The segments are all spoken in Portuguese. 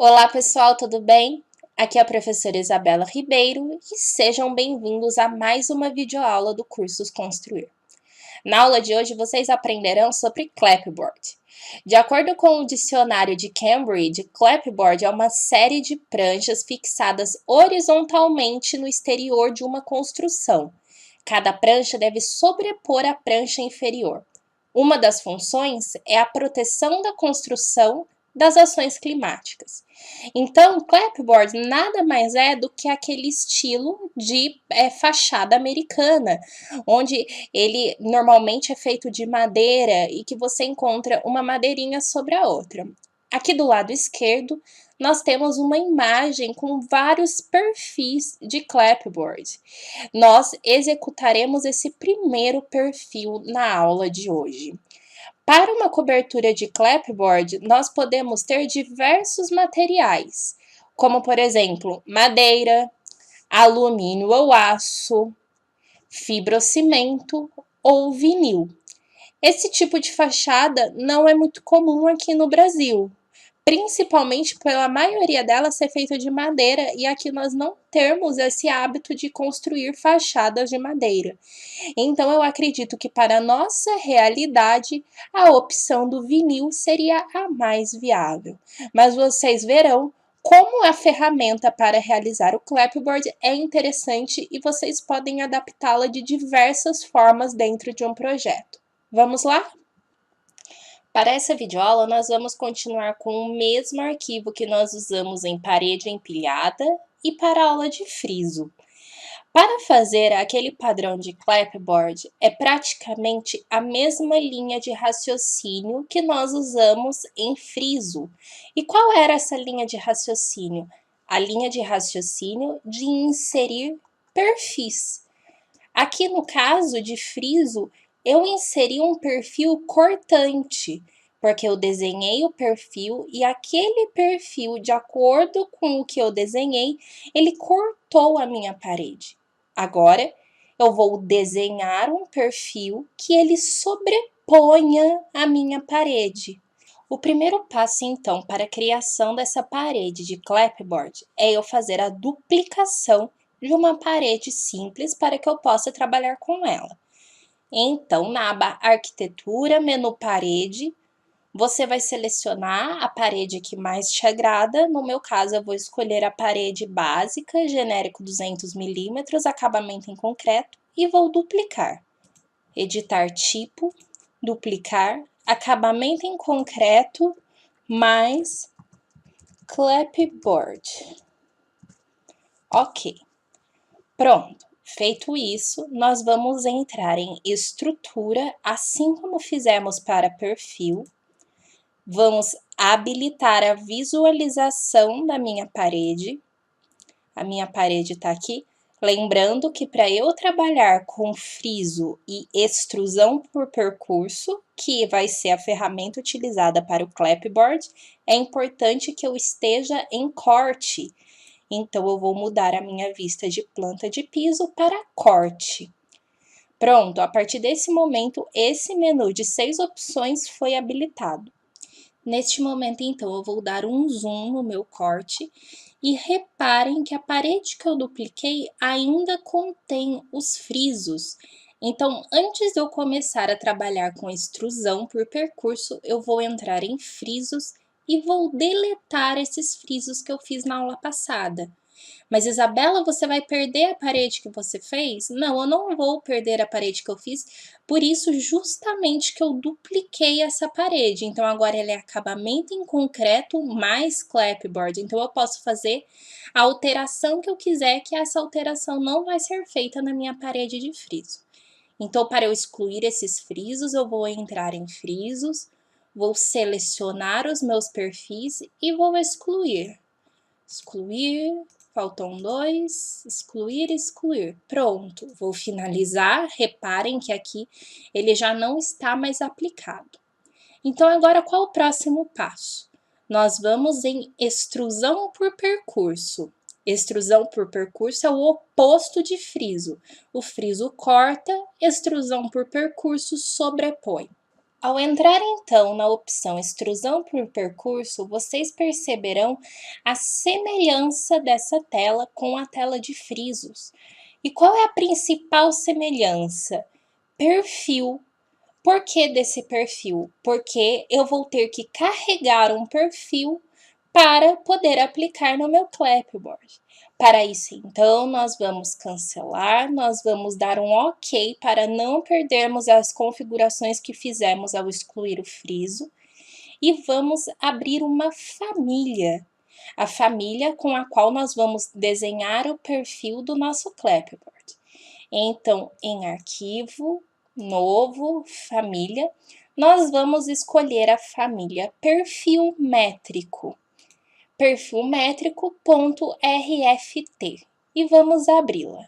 Olá pessoal, tudo bem? Aqui é a professora Isabela Ribeiro e sejam bem-vindos a mais uma videoaula do curso Construir. Na aula de hoje vocês aprenderão sobre clapboard. De acordo com o dicionário de Cambridge, clapboard é uma série de pranchas fixadas horizontalmente no exterior de uma construção. Cada prancha deve sobrepor a prancha inferior. Uma das funções é a proteção da construção das ações climáticas. Então, clapboard nada mais é do que aquele estilo de fachada americana, onde ele normalmente é feito de madeira e que você encontra uma madeirinha sobre a outra. Aqui do lado esquerdo, nós temos uma imagem com vários perfis de clapboard. Nós executaremos esse primeiro perfil na aula de hoje. Para uma cobertura de clapboard, nós podemos ter diversos materiais, como por exemplo, madeira, alumínio ou aço, fibrocimento ou vinil. Esse tipo de fachada não é muito comum aqui no Brasil, principalmente pela maioria dela ser feita de madeira e aqui nós não temos esse hábito de construir fachadas de madeira. Então, eu acredito que para a nossa realidade, a opção do vinil seria a mais viável. Mas vocês verão como a ferramenta para realizar o clapboard é interessante e vocês podem adaptá-la de diversas formas dentro de um projeto. Vamos lá? Para essa videoaula, nós vamos continuar com o mesmo arquivo que nós usamos em parede empilhada e para a aula de friso. Para fazer aquele padrão de clapboard, é praticamente a mesma linha de raciocínio que nós usamos em friso. E qual era essa linha de raciocínio? A linha de raciocínio de inserir perfis. Aqui no caso de friso, eu inseri um perfil cortante, porque eu desenhei o perfil e aquele perfil, de acordo com o que eu desenhei, ele cortou a minha parede. Agora, eu vou desenhar um perfil que ele sobreponha a minha parede. O primeiro passo, então, para a criação dessa parede de clapboard é eu fazer a duplicação de uma parede simples para que eu possa trabalhar com ela. Então, na aba Arquitetura, menu Parede, você vai selecionar a parede que mais te agrada. No meu caso, eu vou escolher a parede básica, genérico 200 mm, acabamento em concreto, e vou duplicar. Editar tipo, duplicar, acabamento em concreto, mais clapboard. Ok. Pronto, feito isso, nós vamos entrar em estrutura, assim como fizemos para perfil. Vamos habilitar a visualização da minha parede. A minha parede está aqui. Lembrando que para eu trabalhar com friso e extrusão por percurso, que vai ser a ferramenta utilizada para o clapboard, é importante que eu esteja em corte. Então, eu vou mudar a minha vista de planta de piso para corte. Pronto, a partir desse momento, esse menu de 6 opções foi habilitado. Neste momento, então, eu vou dar um zoom no meu corte e reparem que a parede que eu dupliquei ainda contém os frisos. Então, antes de eu começar a trabalhar com extrusão por percurso, eu vou entrar em frisos e vou deletar esses frisos que eu fiz na aula passada. Mas, Isabela, você vai perder a parede que você fez? Não, eu não vou perder a parede que eu fiz, por isso justamente que eu dupliquei essa parede. Então, agora ele é acabamento em concreto mais clapboard. Então, eu posso fazer a alteração que eu quiser, que essa alteração não vai ser feita na minha parede de friso. Então, para eu excluir esses frisos, eu vou entrar em frisos, vou selecionar os meus perfis e vou excluir. Excluir, faltam 2, excluir, excluir. Pronto, vou finalizar. Reparem que aqui ele já não está mais aplicado. Então, agora qual o próximo passo? Nós vamos em extrusão por percurso. Extrusão por percurso é o oposto de friso. O friso corta, extrusão por percurso sobrepõe. Ao entrar então na opção extrusão por percurso, vocês perceberão a semelhança dessa tela com a tela de frisos. E qual é a principal semelhança? Perfil. Por que desse perfil? Porque eu vou ter que carregar um perfil para poder aplicar no meu clapboard. Para isso, então, nós vamos cancelar, nós vamos dar um OK para não perdermos as configurações que fizemos ao excluir o friso e vamos abrir uma família, a família com a qual nós vamos desenhar o perfil do nosso clapboard. Então, em arquivo, novo, família, nós vamos escolher a família perfil métrico, perfil métrico.rft e vamos abri-la.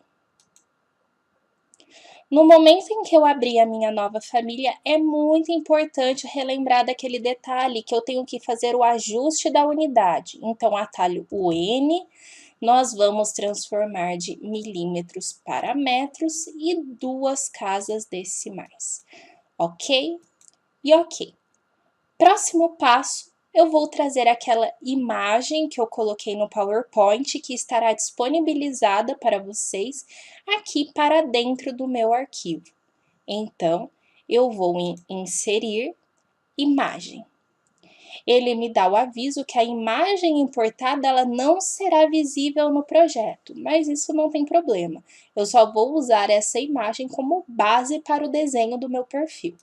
No momento em que eu abri a minha nova família, é muito importante relembrar daquele detalhe que eu tenho que fazer o ajuste da unidade. Então, atalho o N, nós vamos transformar de milímetros para metros e 2 casas decimais. Ok? E ok. Próximo passo, eu vou trazer aquela imagem que eu coloquei no PowerPoint, que estará disponibilizada para vocês aqui para dentro do meu arquivo. Então, eu vou em inserir imagem. Ele me dá o aviso que a imagem importada ela não será visível no projeto, mas isso não tem problema. Eu só vou usar essa imagem como base para o desenho do meu perfil.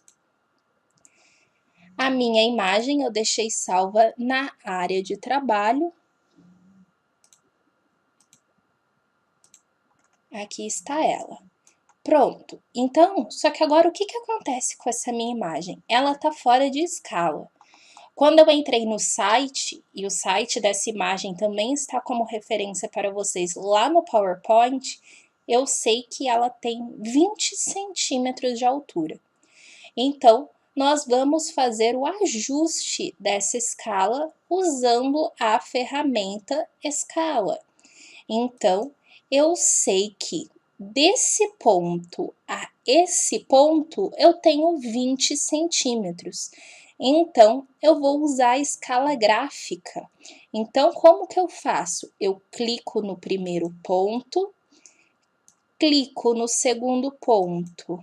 A minha imagem eu deixei salva na área de trabalho. Aqui está ela. Pronto. Então, só que agora o que acontece com essa minha imagem? Ela está fora de escala. Quando eu entrei no site, e o site dessa imagem também está como referência para vocês lá no PowerPoint, eu sei que ela tem 20 centímetros de altura. Então, nós vamos fazer o ajuste dessa escala usando a ferramenta escala. Então, eu sei que desse ponto a esse ponto eu tenho 20 centímetros. Então, eu vou usar a escala gráfica. Então, como que eu faço? Eu clico no primeiro ponto, clico no segundo ponto.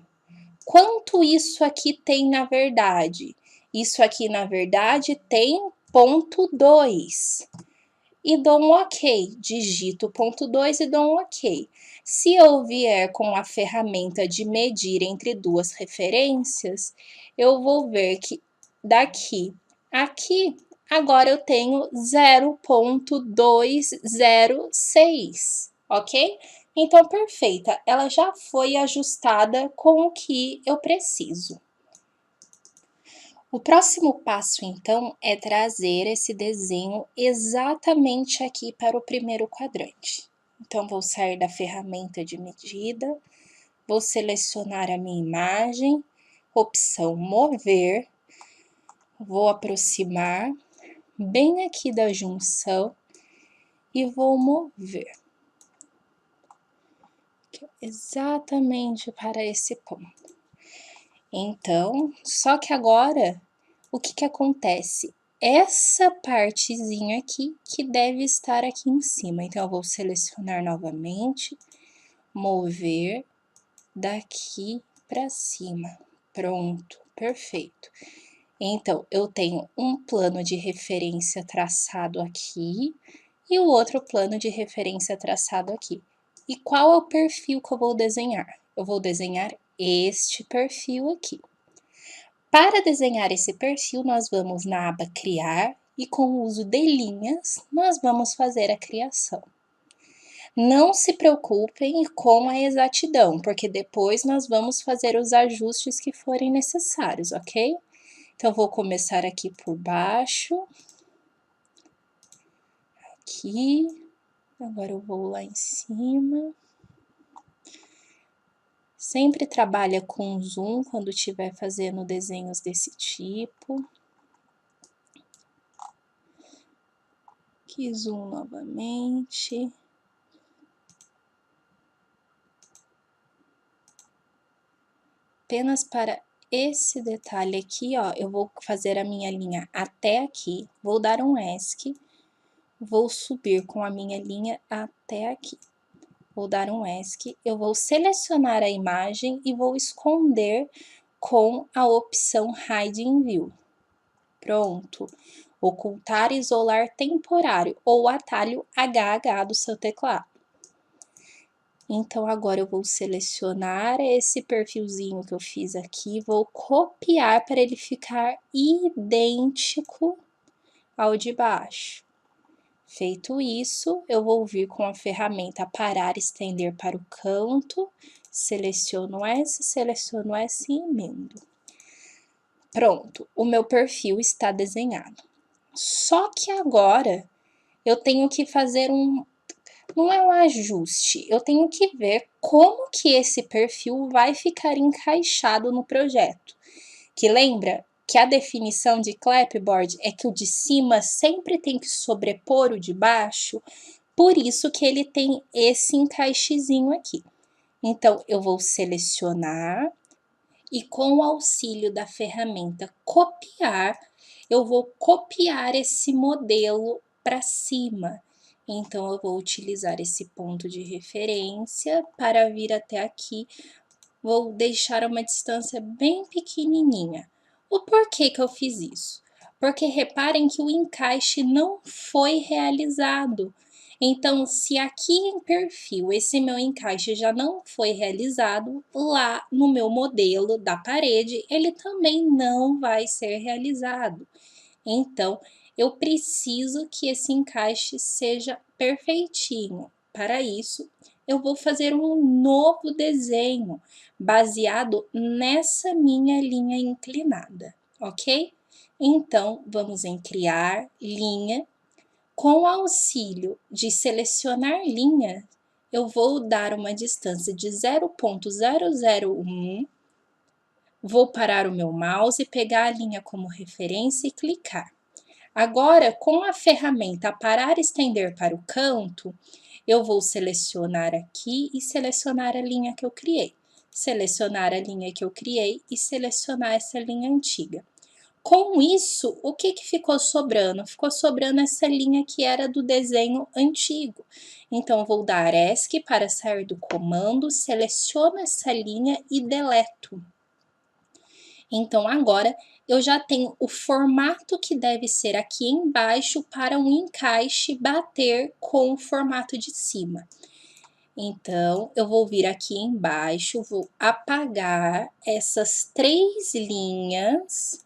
Quanto isso aqui tem na verdade? Isso aqui, na verdade, tem ponto 2. E dou um OK. Digito ponto 2 e dou um OK. Se eu vier com a ferramenta de medir entre duas referências, eu vou ver que daqui aqui, agora eu tenho 0,206, ok? Então, perfeita, ela já foi ajustada com o que eu preciso. O próximo passo, então, é trazer esse desenho exatamente aqui para o primeiro quadrante. Então, vou sair da ferramenta de medida, vou selecionar a minha imagem, opção mover, vou aproximar bem aqui da junção e vou mover exatamente para esse ponto. Então, só que agora, o que acontece? Essa partezinha aqui que deve estar aqui em cima. Então, eu vou selecionar novamente, mover daqui para cima. Pronto, perfeito. Então, eu tenho um plano de referência traçado aqui e o outro plano de referência traçado aqui. E qual é o perfil que eu vou desenhar? Eu vou desenhar este perfil aqui. Para desenhar esse perfil, nós vamos na aba Criar e com o uso de linhas, nós vamos fazer a criação. Não se preocupem com a exatidão, porque depois nós vamos fazer os ajustes que forem necessários, ok? Então, vou começar aqui por baixo. Aqui. Agora eu vou lá em cima. Sempre trabalha com zoom quando estiver fazendo desenhos desse tipo. Aqui, zoom novamente. Apenas para esse detalhe aqui, ó, eu vou fazer a minha linha até aqui, vou dar um ESC, vou subir com a minha linha até aqui. Vou dar um ESC, eu vou selecionar a imagem e vou esconder com a opção Hide in View. Pronto. Ocultar e isolar temporário, ou atalho HH do seu teclado. Então, agora eu vou selecionar esse perfilzinho que eu fiz aqui, vou copiar para ele ficar idêntico ao de baixo. Feito isso, eu vou vir com a ferramenta parar, estender para o canto, seleciono S e emendo. Pronto, o meu perfil está desenhado. Só que agora eu tenho que fazer não é um ajuste, eu tenho que ver como que esse perfil vai ficar encaixado no projeto. Que lembra que a definição de clapboard é que o de cima sempre tem que sobrepor o de baixo, por isso que ele tem esse encaixezinho aqui. Então, eu vou selecionar e com o auxílio da ferramenta copiar, eu vou copiar esse modelo para cima. Então, eu vou utilizar esse ponto de referência para vir até aqui. Vou deixar uma distância bem pequenininha. O porquê que eu fiz isso? Porque reparem que o encaixe não foi realizado. Então, se aqui em perfil esse meu encaixe já não foi realizado, lá no meu modelo da parede, ele também não vai ser realizado. Então, eu preciso que esse encaixe seja perfeitinho. Para isso, eu vou fazer um novo desenho baseado nessa minha linha inclinada, ok? Então, vamos em criar linha. Com o auxílio de selecionar linha, eu vou dar uma distância de 0,001. Vou parar o meu mouse e pegar a linha como referência e clicar. Agora, com a ferramenta parar e estender para o canto, eu vou selecionar aqui e selecionar a linha que eu criei. Selecionar a linha que eu criei e selecionar essa linha antiga. Com isso, o que ficou sobrando? Ficou sobrando essa linha que era do desenho antigo. Então, vou dar ESC para sair do comando, seleciono essa linha e deleto. Então, agora eu já tenho o formato que deve ser aqui embaixo para um encaixe bater com o formato de cima. Então, eu vou vir aqui embaixo, vou apagar essas 3 linhas,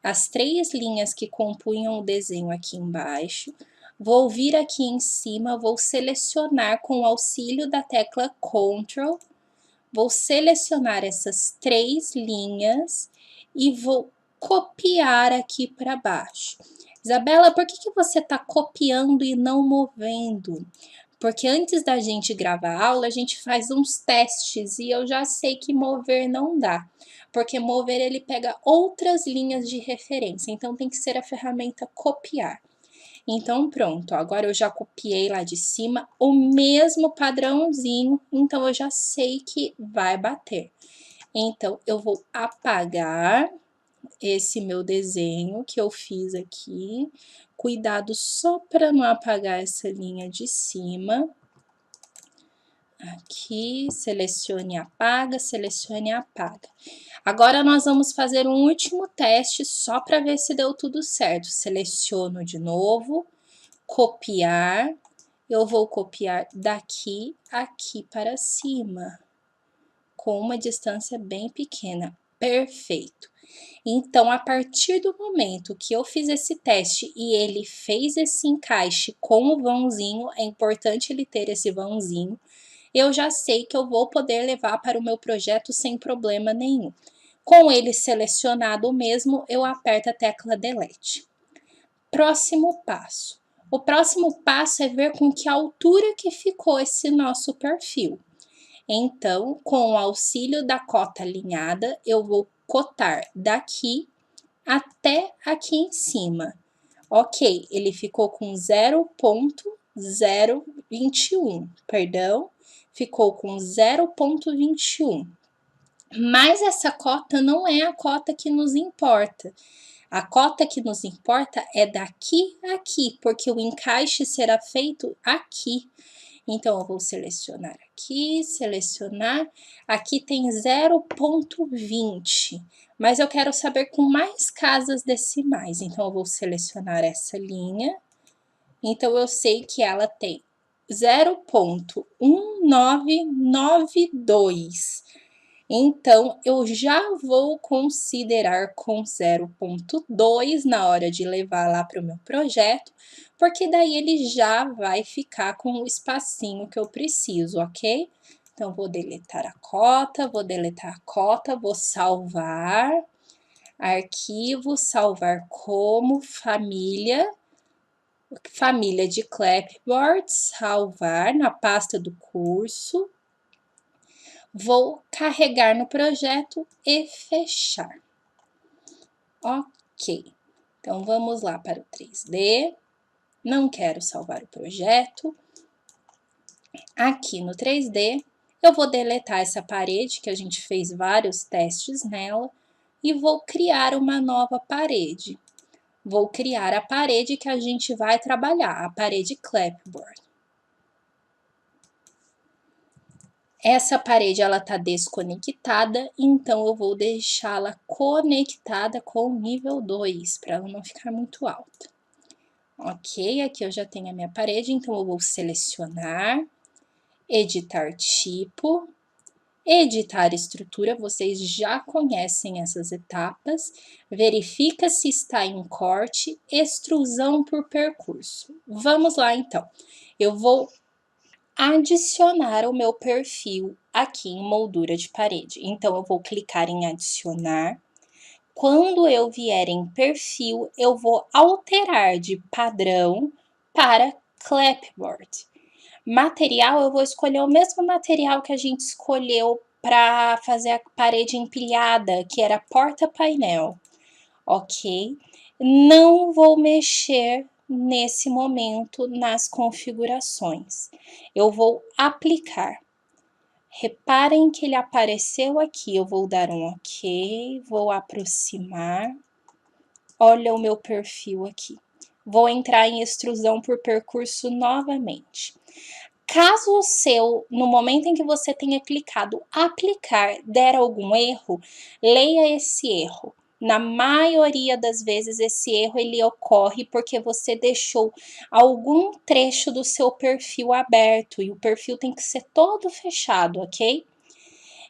as 3 linhas que compunham o desenho aqui embaixo. Vou vir aqui em cima, vou selecionar com o auxílio da tecla Ctrl, vou selecionar essas 3 linhas e vou copiar aqui para baixo. Isabela, por que você está copiando e não movendo? Porque antes da gente gravar a aula, a gente faz uns testes e eu já sei que mover não dá. Porque mover ele pega outras linhas de referência, então tem que ser a ferramenta copiar. Então, pronto, agora eu já copiei lá de cima o mesmo padrãozinho, então eu já sei que vai bater. Então, eu vou apagar esse meu desenho que eu fiz aqui. Cuidado só para não apagar essa linha de cima. Aqui, selecione e apaga, selecione e apaga. Agora, nós vamos fazer um último teste só para ver se deu tudo certo. Seleciono de novo, copiar. Eu vou copiar daqui, aqui para cima, com uma distância bem pequena. Perfeito. Então, a partir do momento que eu fiz esse teste e ele fez esse encaixe com o vãozinho, é importante ele ter esse vãozinho, eu já sei que eu vou poder levar para o meu projeto sem problema nenhum. Com ele selecionado mesmo, eu aperto a tecla Delete. Próximo passo. O próximo passo é ver com que altura que ficou esse nosso perfil. Então, com o auxílio da cota alinhada, eu vou cotar daqui até aqui em cima. Ok, ele ficou com 0,021, perdão, ficou com 0,21. Mas essa cota não é a cota que nos importa. A cota que nos importa é daqui a aqui, porque o encaixe será feito aqui. Então, eu vou selecionar aqui, selecionar. Aqui tem 0,20, mas eu quero saber com mais casas decimais. Então, eu vou selecionar essa linha. Então, eu sei que ela tem 0,1992. Então, eu já vou considerar com 0,2 na hora de levar lá para o meu projeto, porque daí ele já vai ficar com o espacinho que eu preciso, ok? Então, vou deletar a cota, vou salvar, arquivo, salvar como família de clapboard, salvar na pasta do curso. Vou carregar no projeto e fechar. Ok. Então, vamos lá para o 3D. Não quero salvar o projeto. Aqui no 3D, eu vou deletar essa parede, que a gente fez vários testes nela, e vou criar uma nova parede. Vou criar a parede que a gente vai trabalhar, a parede clapboard. Essa parede, ela tá desconectada, então eu vou deixá-la conectada com o nível 2, para ela não ficar muito alta. Ok, aqui eu já tenho a minha parede, então eu vou selecionar, editar tipo, editar estrutura, vocês já conhecem essas etapas, verifica se está em corte, extrusão por percurso. Vamos lá, então. Eu vou adicionar o meu perfil aqui em moldura de parede. Então, eu vou clicar em adicionar. Quando eu vier em perfil, eu vou alterar de padrão para clapboard. Material, eu vou escolher o mesmo material que a gente escolheu para fazer a parede empilhada, que era porta-painel, ok? Não vou mexer nesse momento nas configurações. Eu vou aplicar. Reparem que ele apareceu aqui. Eu vou dar um ok, vou aproximar. Olha o meu perfil aqui. Vou entrar em extrusão por percurso novamente. Caso o seu, no momento em que você tenha clicado aplicar, der algum erro, leia esse erro. Na maioria das vezes, esse erro ele ocorre porque você deixou algum trecho do seu perfil aberto e o perfil tem que ser todo fechado, ok?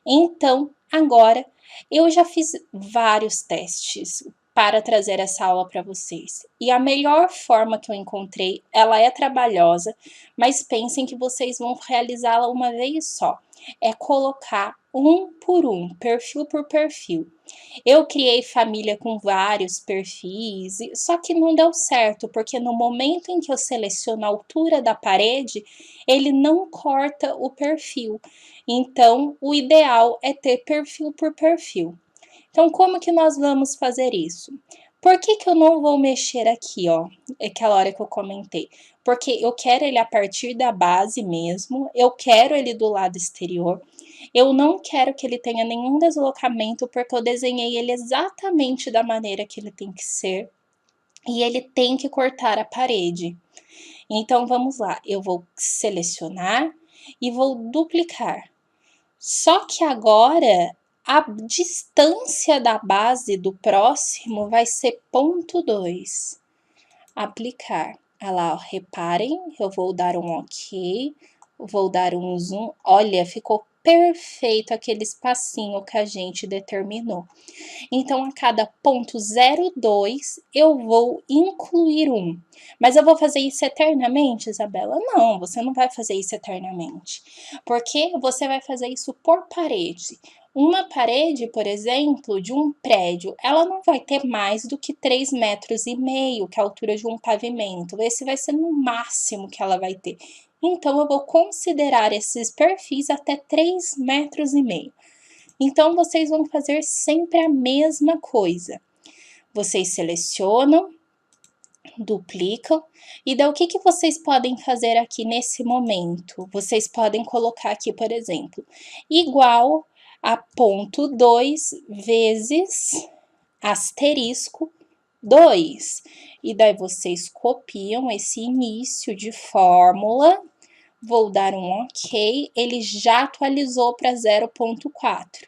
Então, agora, eu já fiz vários testes para trazer essa aula para vocês. E a melhor forma que eu encontrei, ela é trabalhosa, mas pensem que vocês vão realizá-la uma vez só. É colocar um por um, perfil por perfil. Eu criei família com vários perfis, só que não deu certo, porque no momento em que eu seleciono a altura da parede, ele não corta o perfil. Então, o ideal é ter perfil por perfil. Então, como que nós vamos fazer isso? Por que que eu não vou mexer aqui, ó? Aquela hora que eu comentei. Porque eu quero ele a partir da base mesmo, eu quero ele do lado exterior, eu não quero que ele tenha nenhum deslocamento, porque eu desenhei ele exatamente da maneira que ele tem que ser, e ele tem que cortar a parede. Então, vamos lá, eu vou selecionar e vou duplicar. Só que agora a distância da base do próximo vai ser 0,2. Aplicar. Olha lá, ó, reparem, eu vou dar um ok, vou dar um zoom. Olha, ficou perfeito aquele espacinho que a gente determinou. Então, a cada ponto 0,2, eu vou incluir um. Mas eu vou fazer isso eternamente, Isabela? Não, você não vai fazer isso eternamente. Porque você vai fazer isso por parede. Uma parede, por exemplo, de um prédio, ela não vai ter mais do que 3,5 metros, que é a altura de um pavimento. Esse vai ser no máximo que ela vai ter. Então, eu vou considerar esses perfis até 3,5 metros. Então, vocês vão fazer sempre a mesma coisa. Vocês selecionam, duplicam, e daí o que vocês podem fazer aqui nesse momento? Vocês podem colocar aqui, por exemplo, igual a ponto 2 vezes asterisco 2. E daí vocês copiam esse início de fórmula. Vou dar um OK, ele já atualizou para 0,4.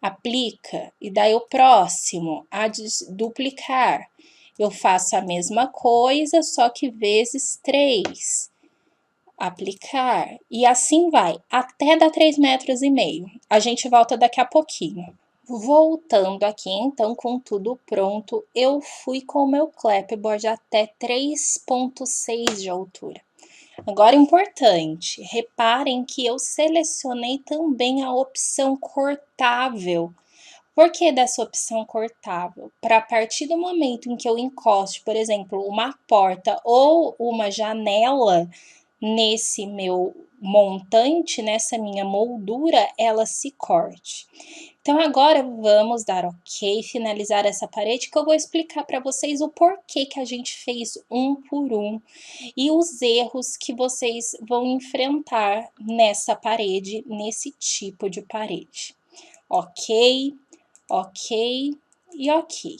Aplica, e daí o próximo, a duplicar. Eu faço a mesma coisa, só que vezes 3. Aplicar, e assim vai, até dar 3,5 metros. A gente volta daqui a pouquinho. Voltando aqui, então, com tudo pronto, eu fui com o meu clapboard até 3,6 de altura. Agora, importante, reparem que eu selecionei também a opção cortável. Por que dessa opção cortável? Para a partir do momento em que eu encoste, por exemplo, uma porta ou uma janela nesse meu montante, nessa minha moldura, ela se corte. Então, agora vamos dar OK, finalizar essa parede, que eu vou explicar para vocês o porquê que a gente fez um por um e os erros que vocês vão enfrentar nessa parede, nesse tipo de parede. OK, OK e OK.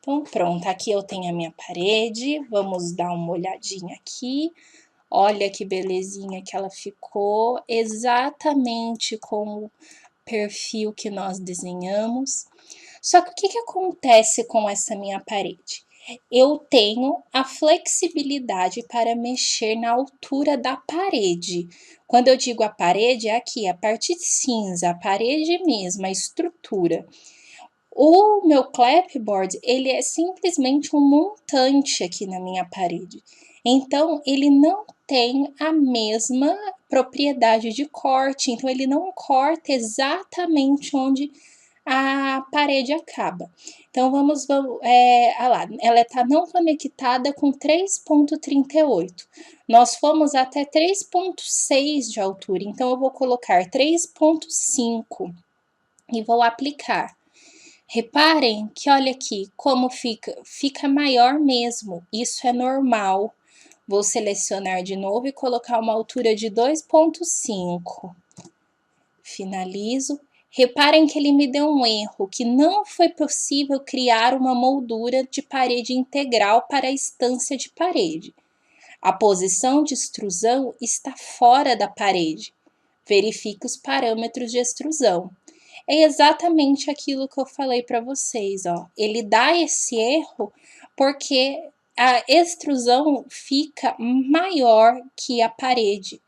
Então, pronto, aqui eu tenho a minha parede, vamos dar uma olhadinha aqui. Olha que belezinha que ela ficou, exatamente com o perfil que nós desenhamos. Só que o que acontece com essa minha parede? Eu tenho a flexibilidade para mexer na altura da parede. Quando eu digo a parede, é aqui, a parte cinza, a parede mesmo, a estrutura. O meu clapboard, ele é simplesmente um montante aqui na minha parede. Então, ele não tem a mesma propriedade de corte, então ele não corta exatamente onde a parede acaba. Então, vamos lá, ela está não conectada com 3,38. Nós fomos até 3,6 de altura, então eu vou colocar 3,5 e vou aplicar. Reparem que olha aqui como fica maior mesmo, isso é normal. Vou selecionar de novo e colocar uma altura de 2,5. Finalizo. Reparem que ele me deu um erro, que não foi possível criar uma moldura de parede integral para a estância de parede. A posição de extrusão está fora da parede. Verifique os parâmetros de extrusão. É exatamente aquilo que eu falei para vocês, ó. Ele dá esse erro porque a extrusão fica maior que a parede.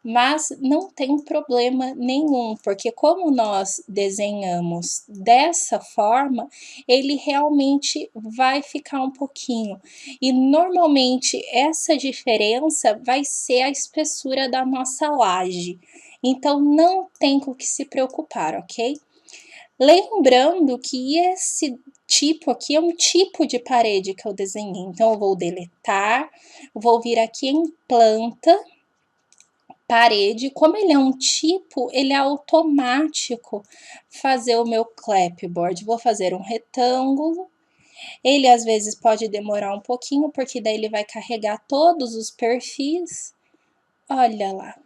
Mas não tem problema nenhum, porque como nós desenhamos dessa forma, ele realmente vai ficar um pouquinho. E normalmente essa diferença vai ser a espessura da nossa laje. Então não tem com o que se preocupar, ok? Lembrando que esse tipo aqui é um tipo de parede que eu desenhei. Então eu vou deletar, vou vir aqui em planta, parede, como ele é um tipo, ele é automático fazer o meu clapboard. Vou fazer um retângulo. Ele às vezes pode demorar um pouquinho, porque daí ele vai carregar todos os perfis. Olha lá.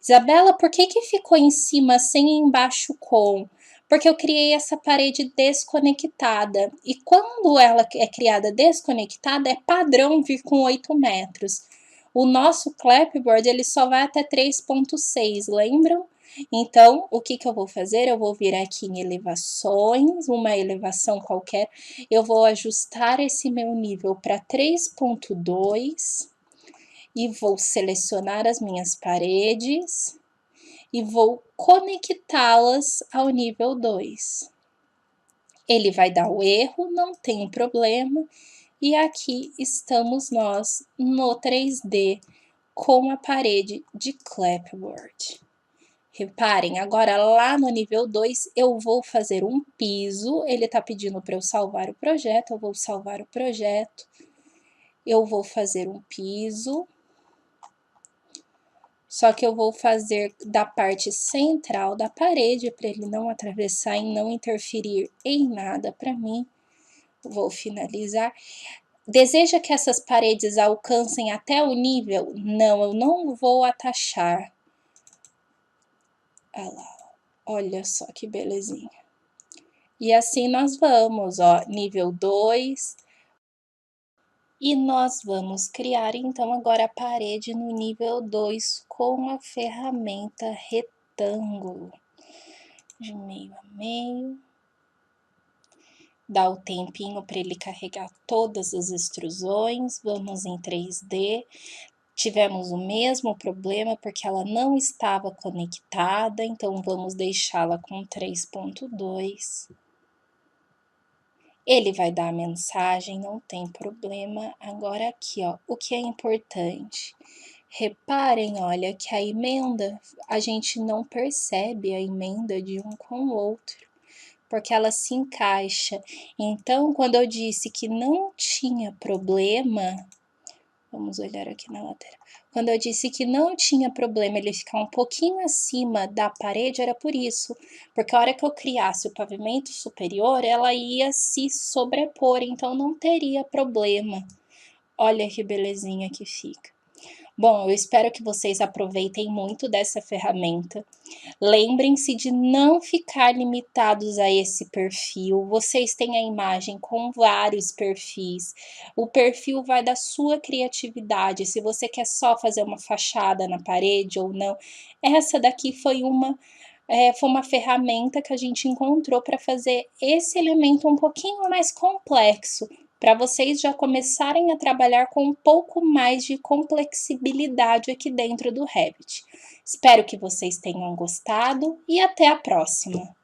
Isabela, por que ficou em cima sem e embaixo com? Porque eu criei essa parede desconectada. E quando ela é criada desconectada, é padrão vir com 8 metros. O nosso clapboard, ele só vai até 3,6, lembram? Então, o que eu vou fazer? Eu vou vir aqui em elevações, uma elevação qualquer. Eu vou ajustar esse meu nível para 3,2 e vou selecionar as minhas paredes e vou conectá-las ao nível 2. Ele vai dar o erro, não tem problema. E aqui estamos nós no 3D com a parede de clapboard. Reparem, agora lá no nível 2 eu vou fazer um piso. Ele está pedindo para eu salvar o projeto, eu vou salvar o projeto. Eu vou fazer um piso. Só que eu vou fazer da parte central da parede para ele não atravessar e não interferir em nada para mim. Vou finalizar. Deseja que essas paredes alcancem até o nível? Não, eu não vou atachar. Olha lá. Olha só que belezinha. E assim nós vamos, ó, nível 2. E nós vamos criar então agora a parede no nível 2 com a ferramenta retângulo. De meio a meio. Dá o tempinho para ele carregar todas as extrusões. Vamos em 3D. Tivemos o mesmo problema porque ela não estava conectada, então vamos deixá-la com 3.2. Ele vai dar a mensagem, não tem problema. Agora aqui, ó, o que é importante? Reparem, olha, que a emenda, a gente não percebe a emenda de um com o outro, porque ela se encaixa. Então, quando eu disse que não tinha problema, vamos olhar aqui na lateral. Quando eu disse que não tinha problema ele ficar um pouquinho acima da parede, era por isso. Porque a hora que eu criasse o pavimento superior, ela ia se sobrepor, então não teria problema. Olha que belezinha que fica. Bom, eu espero que vocês aproveitem muito dessa ferramenta. Lembrem-se de não ficar limitados a esse perfil. Vocês têm a imagem com vários perfis. O perfil vai da sua criatividade. Se você quer só fazer uma fachada na parede ou não. Essa daqui foi uma ferramenta que a gente encontrou para fazer esse elemento um pouquinho mais complexo, para vocês já começarem a trabalhar com um pouco mais de complexibilidade aqui dentro do Revit. Espero que vocês tenham gostado e até a próxima!